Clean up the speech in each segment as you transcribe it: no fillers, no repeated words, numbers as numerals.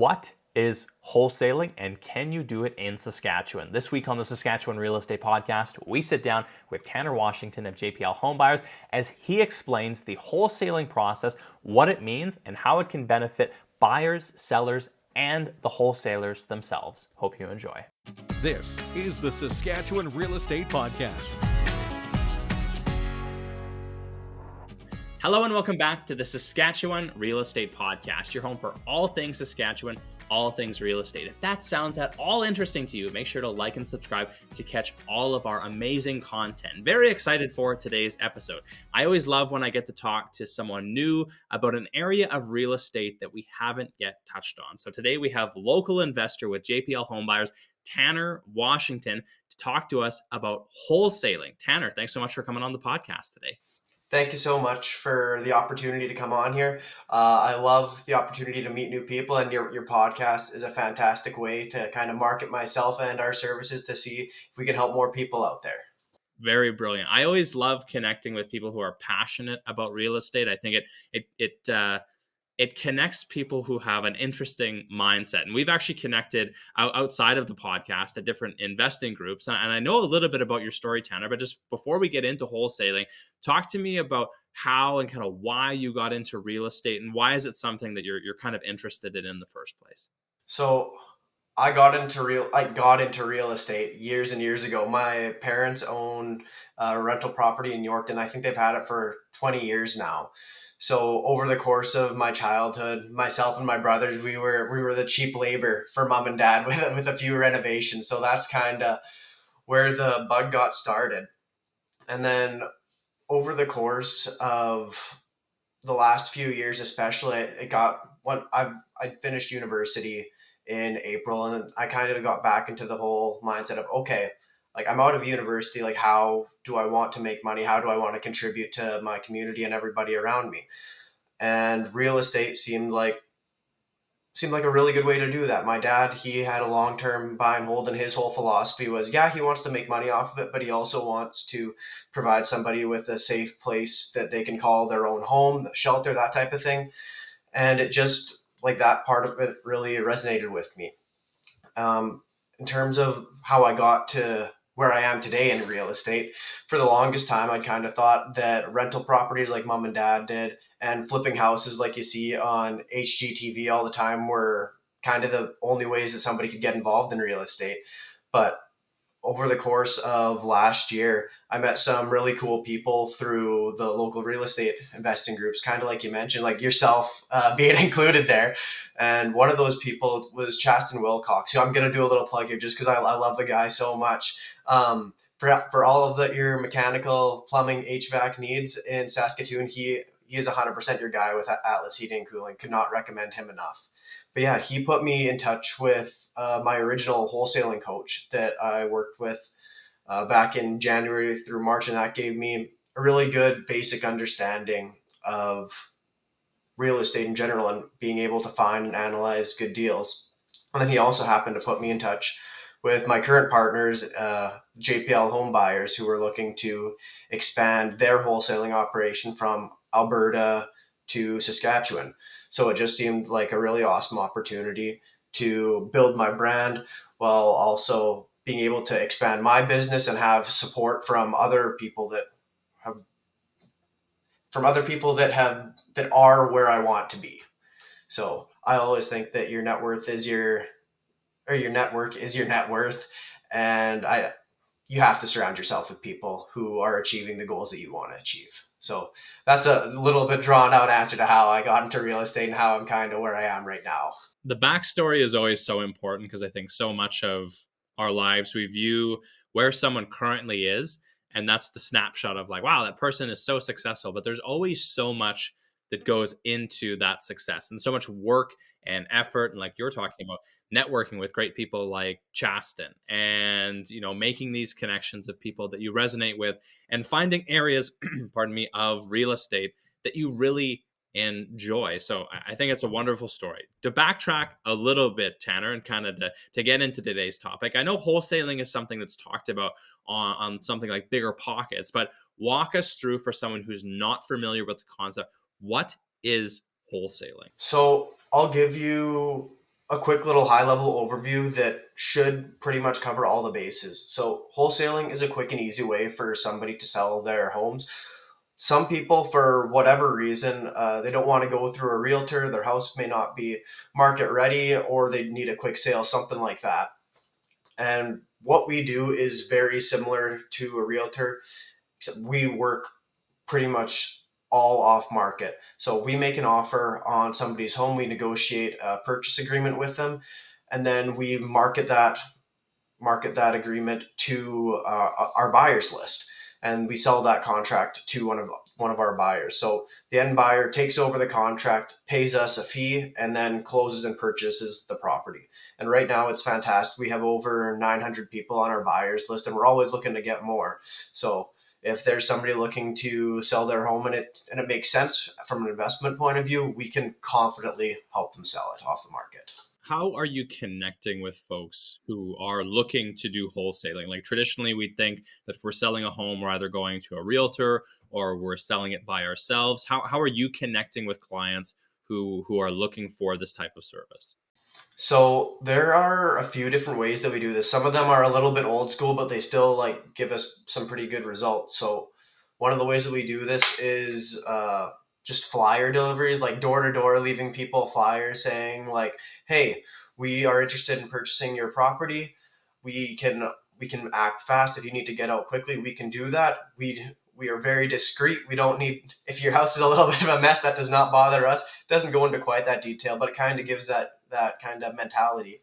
What is wholesaling and can you do it in Saskatchewan? This week on the Saskatchewan Real Estate Podcast, we sit down with Tanner Washington of JPL Homebuyers as he explains the wholesaling process, what it means, and how it can benefit buyers, sellers, and the wholesalers themselves. Hope you enjoy. This is the Saskatchewan Real Estate Podcast. Hello and welcome back to the Saskatchewan Real Estate Podcast, your home for all things Saskatchewan, all things real estate. If that sounds at all interesting to you, make sure to like and subscribe to catch all of our amazing content. Very excited for today's episode. I always love when I get to talk to someone new about an area of real estate that we haven't yet touched on. So today we have local investor with JPL Homebuyers, Tanner Washington, to talk to us about wholesaling. Tanner, thanks so much for coming on the podcast today. Thank you so much for the opportunity to come on here. I love the opportunity to meet new people, and your podcast is a fantastic way to kind of market myself and our services to see if we can help more people out there. Very brilliant. I always love connecting with people who are passionate about real estate. I think it connects people who have an interesting mindset. And we've actually connected outside of the podcast at different investing groups. And I know a little bit about your story, Tanner, but just before we get into wholesaling, talk to me about how and kind of why you got into real estate and why is it something that you're kind of interested in the first place? So I got into real estate years and years ago. My parents own a rental property in Yorkton. I think they've had it for 20 years now. So over the course of my childhood, myself and my brothers, we were the cheap labor for mom and dad with a few renovations. So that's kind of where the bug got started. And then over the course of the last few years, especially, I finished university in April, and I kind of got back into the whole mindset of, okay, like I'm out of university, like how do I want to make money? How do I want to contribute to my community and everybody around me? And real estate seemed like a really good way to do that. My dad, he had a long-term buy and hold, and his whole philosophy was, yeah, he wants to make money off of it, but he also wants to provide somebody with a safe place that they can call their own home, shelter, that type of thing. And it just, like, that part of it really resonated with me. In terms of how I got to where I am today in real estate, for the longest time, I kind of thought that rental properties like mom and dad did and flipping houses like you see on HGTV all the time were kind of the only ways that somebody could get involved in real estate. But over the course of last year, I met some really cool people through the local real estate investing groups, kind of like you mentioned, like yourself being included there. And one of those people was Chasten Wilcox, who I'm going to do a little plug here just because I love the guy so much. For all of your mechanical, plumbing, HVAC needs in Saskatoon, he is 100% your guy with Atlas Heating and Cooling. Could not recommend him enough. But yeah, he put me in touch with my original wholesaling coach that I worked with back in January through March, and that gave me a really good basic understanding of real estate in general and being able to find and analyze good deals. And then he also happened to put me in touch with my current partners, JPL Homebuyers, who were looking to expand their wholesaling operation from Alberta to Saskatchewan. So it just seemed like a really awesome opportunity to build my brand while also being able to expand my business and have support from other people that are where I want to be. So I always think that your net worth is your network is your net worth, and you have to surround yourself with people who are achieving the goals that you want to achieve. So that's a little bit drawn out answer to how I got into real estate and how I'm kind of where I am right now. The backstory is always so important because I think so much of our lives, we view where someone currently is, and that's the snapshot of like, wow, that person is so successful. But there's always so much that goes into that success and so much work and effort. And like you're talking about, networking with great people like Chasten and, making these connections of people that you resonate with and finding areas, pardon me, of real estate that you really enjoy. So I think it's a wonderful story. To backtrack a little bit, Tanner, and kind of to get into today's topic, I know wholesaling is something that's talked about on something like Bigger Pockets, but walk us through for someone who's not familiar with the concept. What is wholesaling? So I'll give you a quick little high level overview that should pretty much cover all the bases. So, wholesaling is a quick and easy way for somebody to sell their homes. Some people, for whatever reason, they don't want to go through a realtor. Their house may not be market ready, or they need a quick sale, something like that. And what we do is very similar to a realtor, except we work pretty much all off market. So we make an offer on somebody's home, we negotiate a purchase agreement with them, and then we market that agreement to our buyers list, and we sell that contract to one of our buyers. So the end buyer takes over the contract, pays us a fee, and then closes and purchases the property. And right now it's fantastic. We have over 900 people on our buyers list, and we're always looking to get more. So if there's somebody looking to sell their home and it makes sense from an investment point of view, we can confidently help them sell it off the market. How are you connecting with folks who are looking to do wholesaling? Like traditionally, we think that if we're selling a home, we're either going to a realtor or we're selling it by ourselves. How are you connecting with clients who are looking for this type of service? So there are a few different ways that we do this. Some of them are a little bit old school, but they still like give us some pretty good results. So one of the ways that we do this is just flyer deliveries, like door to door, leaving people flyers saying like, "Hey, we are interested in purchasing your property. We can we can act fast. If you need to get out quickly, we can do that. We are very discreet. We don't need if your house is a little bit of a mess, that does not bother us. Doesn't go into quite that detail, but it kind of gives that kind of mentality.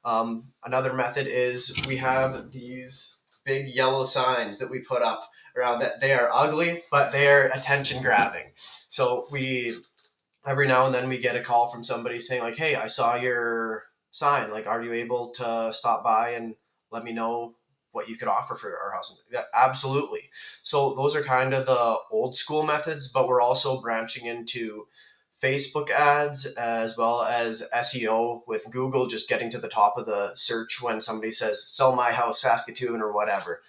Another method is we have these big yellow signs that we put up around that. They are ugly, but they are attention grabbing. So we every now and then we get a call from somebody saying like, "Hey, I saw your sign. Like, are you able to stop by and let me know what you could offer for our house?" Yeah, absolutely. So those are kind of the old school methods, but we're also branching into Facebook ads as well as SEO with Google, just getting to the top of the search when somebody says "sell my house Saskatoon" or whatever.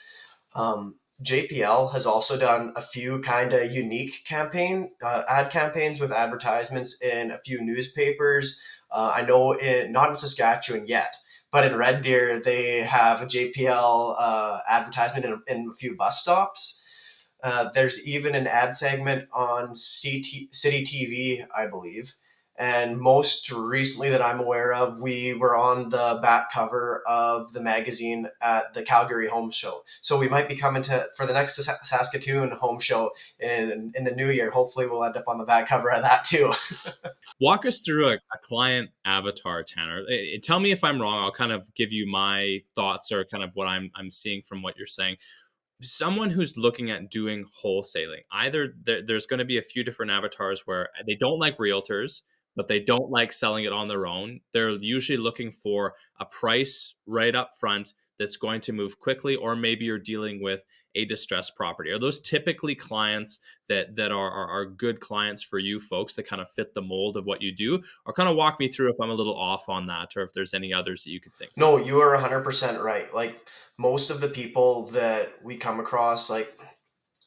JPL has also done a few kind of unique ad campaigns with advertisements in a few newspapers. I know not in Saskatchewan yet, but in Red Deer they have a JPL advertisement in a few bus stops. There's even an ad segment on City TV, I believe. And most recently, that I'm aware of, we were on the back cover of the magazine at the Calgary Home Show. So we might be coming to for the next Saskatoon Home Show in the new year. Hopefully, we'll end up on the back cover of that too. Walk us through a client avatar, Tanner. Tell me if I'm wrong. I'll kind of give you my thoughts or kind of what I'm seeing from what you're saying. Someone who's looking at doing wholesaling, either there's going to be a few different avatars where they don't like realtors, but they don't like selling it on their own. They're usually looking for a price right up front that's going to move quickly, or maybe you're dealing with a distressed property. Are those typically clients that are good clients for you folks that kind of fit the mold of what you do? Or kind of walk me through if I'm a little off on that, or if there's any others that you could think of. No, you are 100% right. Like most of the people that we come across, like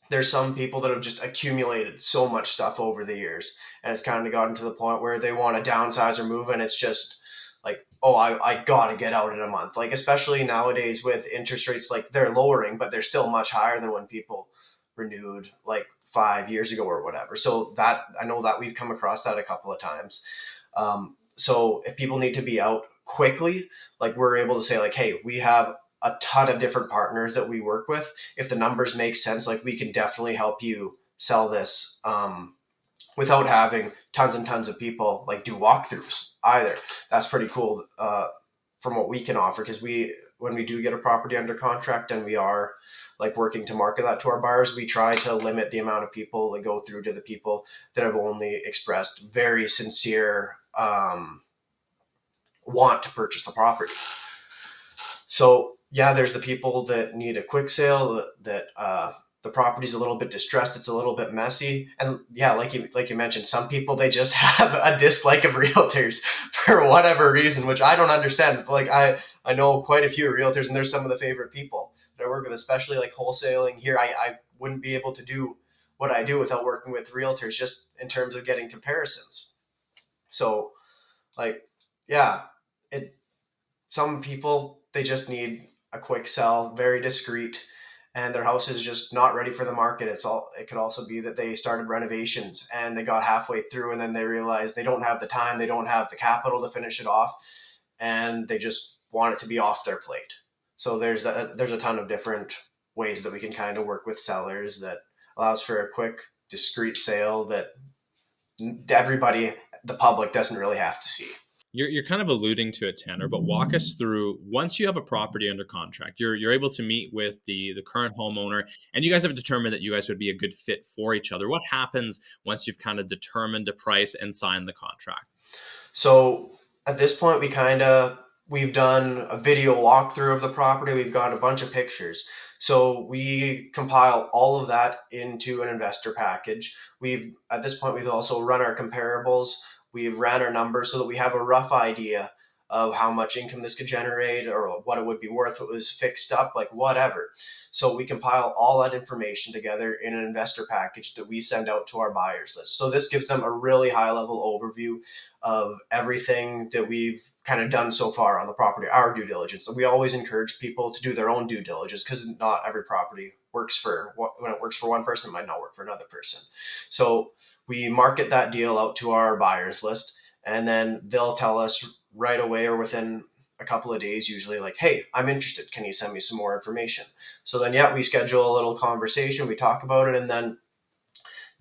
there's some people that have just accumulated so much stuff over the years, and it's kind of gotten to the point where they want to downsize or move, and it's just like, oh, I gotta get out in a month. Like especially nowadays with interest rates, like they're lowering, but they're still much higher than when people renewed like 5 years ago or whatever. So that I know that we've come across that a couple of times. So if people need to be out quickly, like we're able to say like, hey, we have a ton of different partners that we work with. If the numbers make sense, like we can definitely help you sell this without having tons and tons of people like do walkthroughs either. That's pretty cool from what we can offer, because when we do get a property under contract and we are like working to market that to our buyers, we try to limit the amount of people that go through to the people that have only expressed very sincere want to purchase the property. So yeah, there's the people that need a quick sale, that the property's a little bit distressed, it's a little bit messy, and yeah, like you mentioned, some people they just have a dislike of realtors for whatever reason, which I don't understand. Like I know quite a few realtors, and they're some of the favorite people that I work with, especially like wholesaling here. I wouldn't be able to do what I do without working with realtors, just in terms of getting comparisons. So like, yeah. it some people, they just need a quick sell, very discreet, and their house is just not ready for the market. It could also be that they started renovations and they got halfway through and then they realized they don't have the time, they don't have the capital to finish it off, and they just want it to be off their plate. So there's a ton of different ways that we can kind of work with sellers that allows for a quick, discreet sale that everybody, the public, doesn't really have to see. You're kind of alluding to it, Tanner, but walk us through once you have a property under contract, you're able to meet with the current homeowner, and you guys have determined that you guys would be a good fit for each other. What happens once you've kind of determined a price and signed the contract? So at this point, we've done a video walkthrough of the property. We've got a bunch of pictures. So we compile all of that into an investor package. We've At this point we've also run our comparables. We've ran our numbers so that we have a rough idea of how much income this could generate or what it would be worth if it was fixed up, like whatever. So we compile all that information together in an investor package that we send out to our buyers list. So this gives them a really high level overview of everything that we've kind of done so far on the property, our due diligence. So we always encourage people to do their own due diligence because not every property works for when it works for one person, it might not work for another person. So we market that deal out to our buyers list, and then they'll tell us right away or within a couple of days, usually, like, hey, I'm interested. Can you send me some more information? So then, yeah, we schedule a little conversation, we talk about it, and then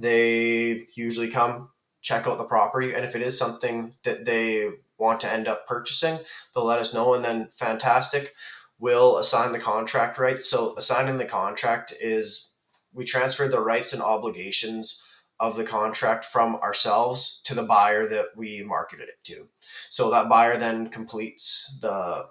they usually come check out the property. And if it is something that they want to end up purchasing, they'll let us know. And then, fantastic, we'll assign the contract rights. So, assigning the contract is we transfer the rights and obligations of the contract from ourselves to the buyer that we marketed it to. So that buyer then completes the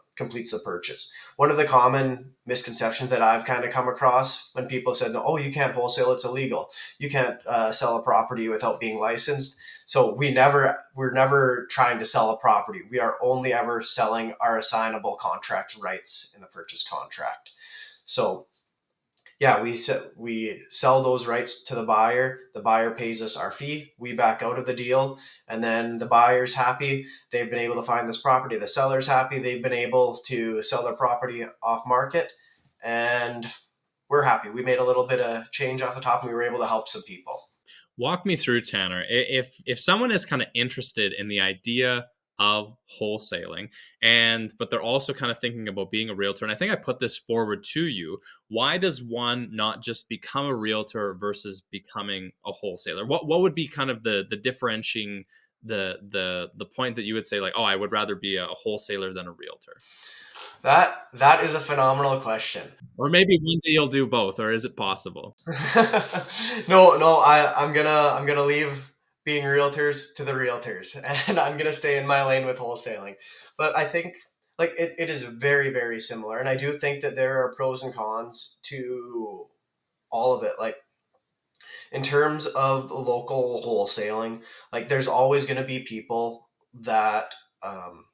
purchase. One of the common misconceptions that I've kind of come across when people said, "Oh, you can't wholesale; it's illegal. You can't sell a property without being licensed." So we're never trying to sell a property. We are only ever selling our assignable contract rights in the purchase contract. So yeah, we sell those rights to the buyer. The buyer pays us our fee. We back out of the deal, and then the buyer's happy. They've been able to find this property. The seller's happy. They've been able to sell their property off market, and we're happy. We made a little bit of change off the top, and we were able to help some people. Walk me through, Tanner. If someone is kind of interested in the idea of wholesaling, and but they're also kind of thinking about being a realtor, and I think I put this forward to you, why does one not just become a realtor versus becoming a wholesaler? What would be kind of the differentiating, the point that you would say, like, oh, I would rather be a wholesaler than a realtor? That is a phenomenal question. Or maybe one day you'll do both, or is it possible? No, I'm gonna leave being realtors to the realtors, and I'm gonna stay in my lane with wholesaling. But I think like it is very, very similar, and I do think that there are pros and cons to all of it. Like in terms of the local wholesaling, like there's always gonna be people that um,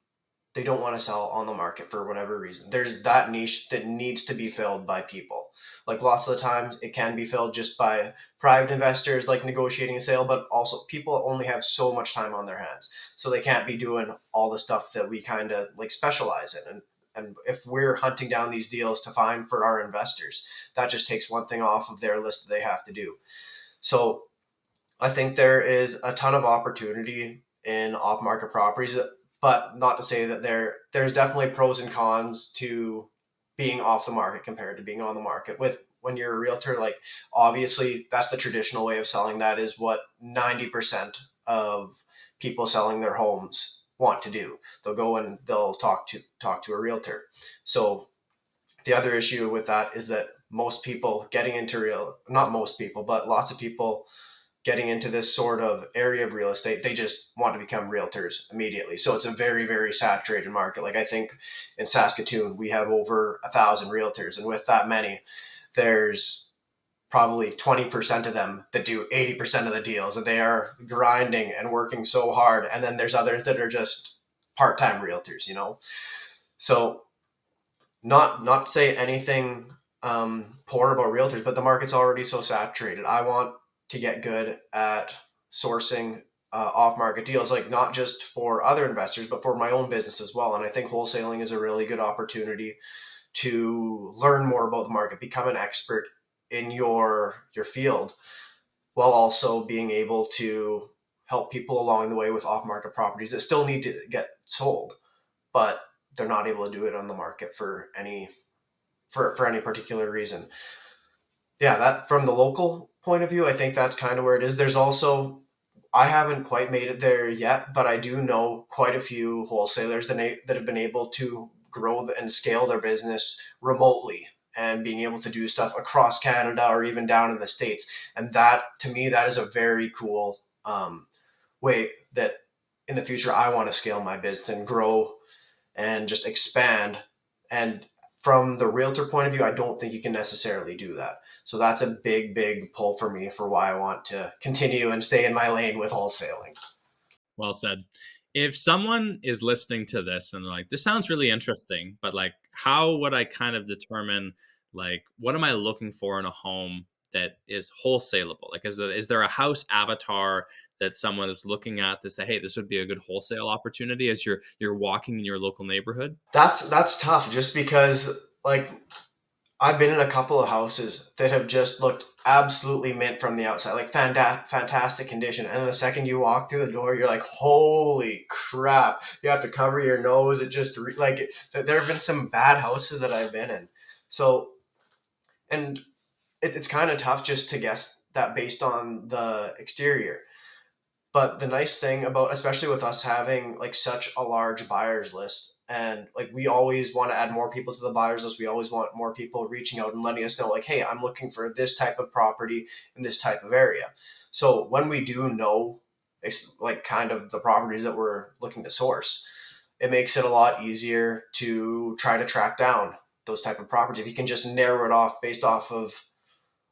they don't want to sell on the market for whatever reason. There's that niche that needs to be filled by people. Like lots of the times it can be filled just by private investors like negotiating a sale, but also people only have so much time on their hands. So they can't be doing all the stuff that we kind of like specialize in. And if we're hunting down these deals to find for our investors, that just takes one thing off of their list that they have to do. So I think there is a ton of opportunity in off market properties, but not to say that there's definitely pros and cons to being off the market compared to being on the market. With when you're a realtor, like obviously that's the traditional way of selling. That is what 90% of people selling their homes want to do. They'll go and they'll talk to a realtor. So the other issue with that is that most people getting into real not most people, but lots of people getting into this sort of area of real estate, they just want to become realtors immediately. So it's a very, very saturated market. Like I think in Saskatoon, we have over 1,000 realtors. And with that many, there's probably 20% of them that do 80% of the deals, and they are grinding and working so hard. And then there's others that are just part-time realtors. So not to say anything poor about realtors, but the market's already so saturated. I want to get good at sourcing off-market deals, like not just for other investors, but for my own business as well. And I think wholesaling is a really good opportunity to learn more about the market, become an expert in your field, while also being able to help people along the way with off-market properties that still need to get sold, but they're not able to do it on the market for any particular reason. Yeah, that from the local point of view, I think that's kind of where it is. There's also, I haven't quite made it there yet, but I do know quite a few wholesalers that have been able to grow and scale their business remotely and being able to do stuff across Canada or even down in the States. And that, to me, that is a very cool way that in the future I want to scale my business and grow and just expand. And from the realtor point of view, I don't think you can necessarily do that. So that's a big, big pull for me for why I want to continue and stay in my lane with wholesaling. Well said. If someone is listening to this and they're like, this sounds really interesting, but like, how would I kind of determine, like, what am I looking for in a home that is wholesalable? Like, is there a house avatar that someone is looking at to say, hey, this would be a good wholesale opportunity as you're walking in your local neighborhood? That's tough just because like I've been in a couple of houses that have just looked absolutely mint from the outside, like fantastic condition. And the second you walk through the door, you're like, holy crap. You have to cover your nose. It just there have been some bad houses that I've been in. So, and it's kind of tough just to guess that based on the exterior. But the nice thing about, especially with us having like such a large buyers list, and like we always want to add more people to the buyers list. We always want more people reaching out and letting us know, like, hey, I'm looking for this type of property in this type of area. So when we do know, like kind of the properties that we're looking to source, it makes it a lot easier to try to track down those type of properties. If you can just narrow it off based off of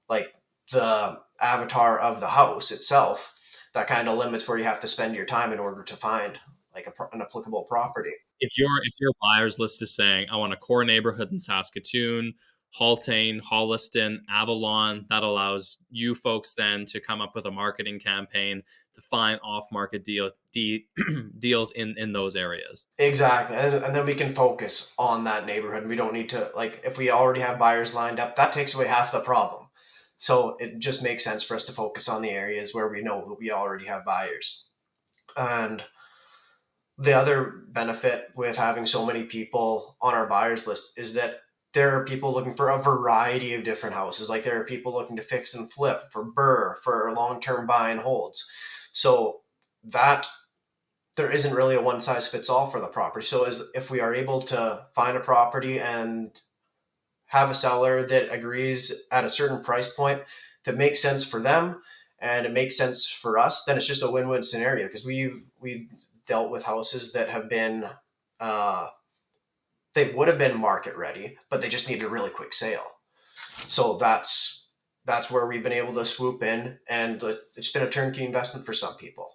like the avatar of the house itself, that kind of limits where you have to spend your time in order to find like an applicable property. If your buyers list is saying, I want a core neighborhood in Saskatoon, Haltane, Holliston, Avalon, that allows you folks then to come up with a marketing campaign to find off-market deals in those areas. Exactly. And then we can focus on that neighborhood. We don't need to, like, if we already have buyers lined up, that takes away half the problem. So it just makes sense for us to focus on the areas where we know we already have buyers. And the other benefit with having so many people on our buyers list is that there are people looking for a variety of different houses. Like there are people looking to fix and flip, for BRRRR, for long-term buy and holds. So that there isn't really a one size fits all for the property. So as if we are able to find a property and have a seller that agrees at a certain price point that makes sense for them and it makes sense for us, then it's just a win-win scenario, because we've dealt with houses that have been uh, they would have been market ready, but they just needed a really quick sale. So that's where we've been able to swoop in, and it's been a turnkey investment for some people.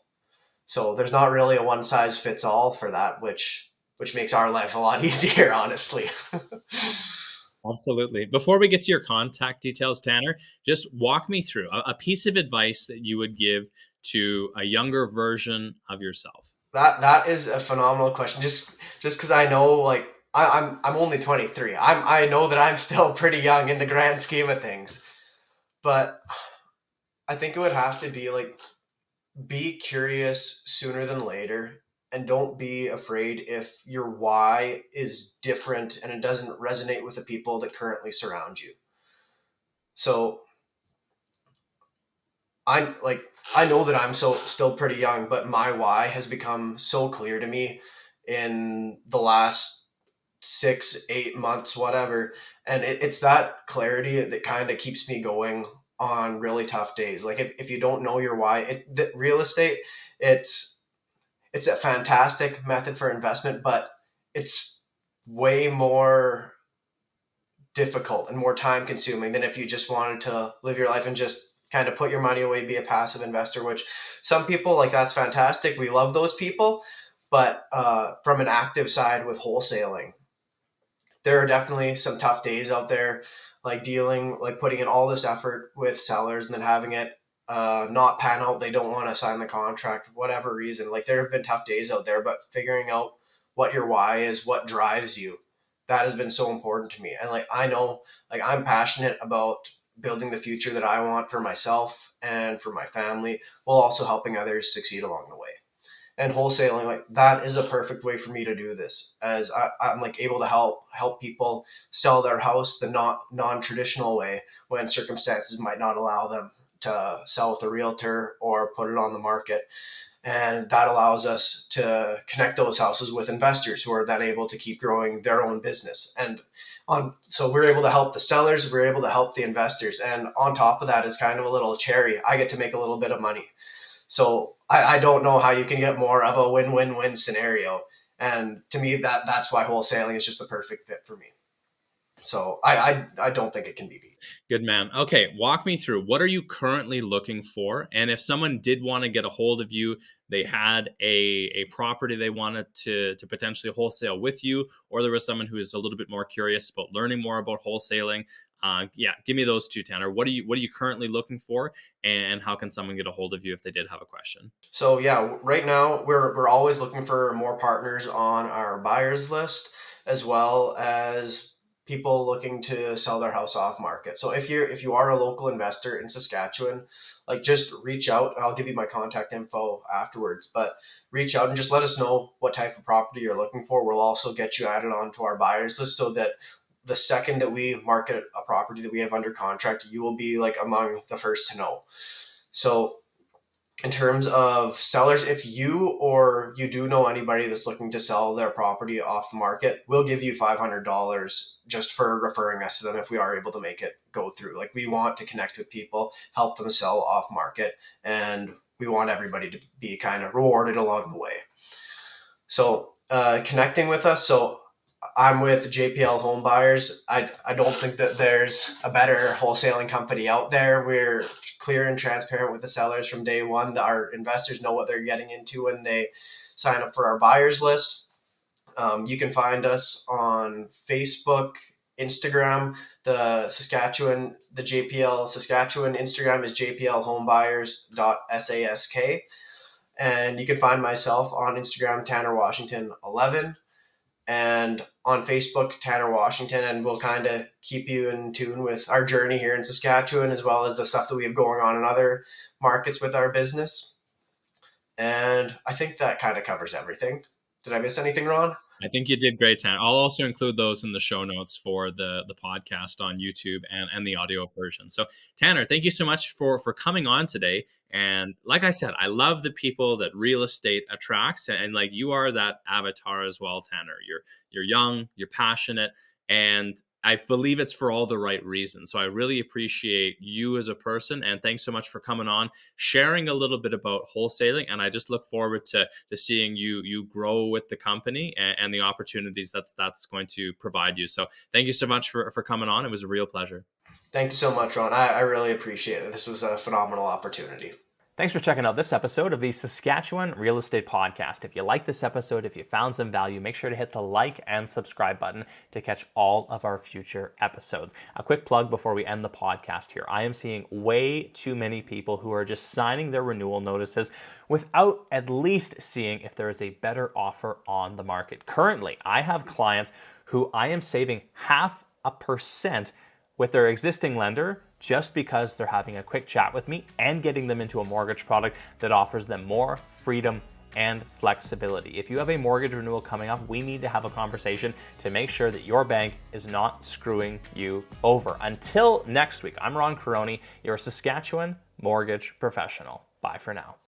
So there's not really a one size fits all for that, which makes our life a lot easier, honestly. Absolutely. Before we get to your contact details, Tanner, just walk me through a piece of advice that you would give to a younger version of yourself. That is a phenomenal question. Just because I know, like, I'm only 23. I know that I'm still pretty young in the grand scheme of things, but I think it would have to be like, be curious sooner than later, and don't be afraid if your why is different and it doesn't resonate with the people that currently surround you. So I like I know that I'm so still pretty young, but my why has become so clear to me in the last 6, 8 months, whatever. And it's that clarity that kind of keeps me going on really tough days. Like if you don't know your why, the real estate, it's it's a fantastic method for investment, but it's way more difficult and more time consuming than if you just wanted to live your life and just kind of put your money away, be a passive investor, which some people like, that's fantastic. We love those people. But from an active side with wholesaling, there are definitely some tough days out there, like putting in all this effort with sellers and then having it not pan out. They don't want to sign the contract, whatever reason. Like there have been tough days out there, but figuring out what your why is, what drives you, that has been so important to me. And like I know, like I'm passionate about building the future that I want for myself and for my family, while also helping others succeed along the way. And wholesaling, like that is a perfect way for me to do this, as I'm like able to help people sell their house the not non-traditional way, when circumstances might not allow them to sell with a realtor or put it on the market. And that allows us to connect those houses with investors who are then able to keep growing their own business. And on so we're able to help the sellers, we're able to help the investors, and on top of that is kind of a little cherry, I get to make a little bit of money. So I don't know how you can get more of a win-win-win scenario. And to me, that's why wholesaling is just the perfect fit for me. So I don't think it can be beat. Good man. Okay, walk me through, what are you currently looking for? And if someone did want to get a hold of you, they had a property they wanted to potentially wholesale with you, or there was someone who is a little bit more curious about learning more about wholesaling. Yeah, give me those two, Tanner. What are you currently looking for, and how can someone get a hold of you if they did have a question? So yeah, right now we're always looking for more partners on our buyers list, as well as people looking to sell their house off market. So if you are a local investor in Saskatchewan, like just reach out. I'll give you my contact info afterwards, but reach out and just let us know what type of property you're looking for. We'll also get you added onto our buyers list, so that the second that we market a property that we have under contract, you will be like among the first to know. So in terms of sellers, if you do know anybody that's looking to sell their property off the market, we'll give you $500 just for referring us to them if we are able to make it go through. Like we want to connect with people, help them sell off market, and we want everybody to be kind of rewarded along the way. So connecting with us. So I'm with JPL Homebuyers. I don't think that there's a better wholesaling company out there. We're clear and transparent with the sellers from day one. Our investors know what they're getting into when they sign up for our buyers list. You can find us on Facebook, Instagram. The JPL Saskatchewan Instagram is jplhomebuyers.sask. And you can find myself on Instagram, Tanner Washington 11, and on Facebook, Tanner Washington, and we'll kind of keep you in tune with our journey here in Saskatchewan, as well as the stuff that we have going on in other markets with our business. And I think that kind of covers everything. Did I miss anything, Ron? I think you did great, Tanner. I'll also include those in the show notes for the podcast on YouTube and the audio version. So, Tanner, thank you so much for coming on today. And like I said, I love the people that real estate attracts, and like you are that avatar as well, Tanner. You're young, you're passionate, and I believe it's for all the right reasons. So I really appreciate you as a person, and thanks so much for coming on, sharing a little bit about wholesaling. And I just look forward to seeing you grow with the company, and the opportunities that's going to provide you. So thank you so much for coming on. It was a real pleasure. Thanks so much, Ron. I really appreciate it. This was a phenomenal opportunity. Thanks for checking out this episode of the Saskatchewan Real Estate Podcast. If you like this episode, if you found some value, make sure to hit the like and subscribe button to catch all of our future episodes. A quick plug before we end the podcast here. I am seeing way too many people who are just signing their renewal notices without at least seeing if there is a better offer on the market. Currently, I have clients who I am saving 0.5% with their existing lender just because they're having a quick chat with me and getting them into a mortgage product that offers them more freedom and flexibility. If you have a mortgage renewal coming up, we need to have a conversation to make sure that your bank is not screwing you over. Until next week, I'm Ron Caroni, your Saskatchewan mortgage professional. Bye for now.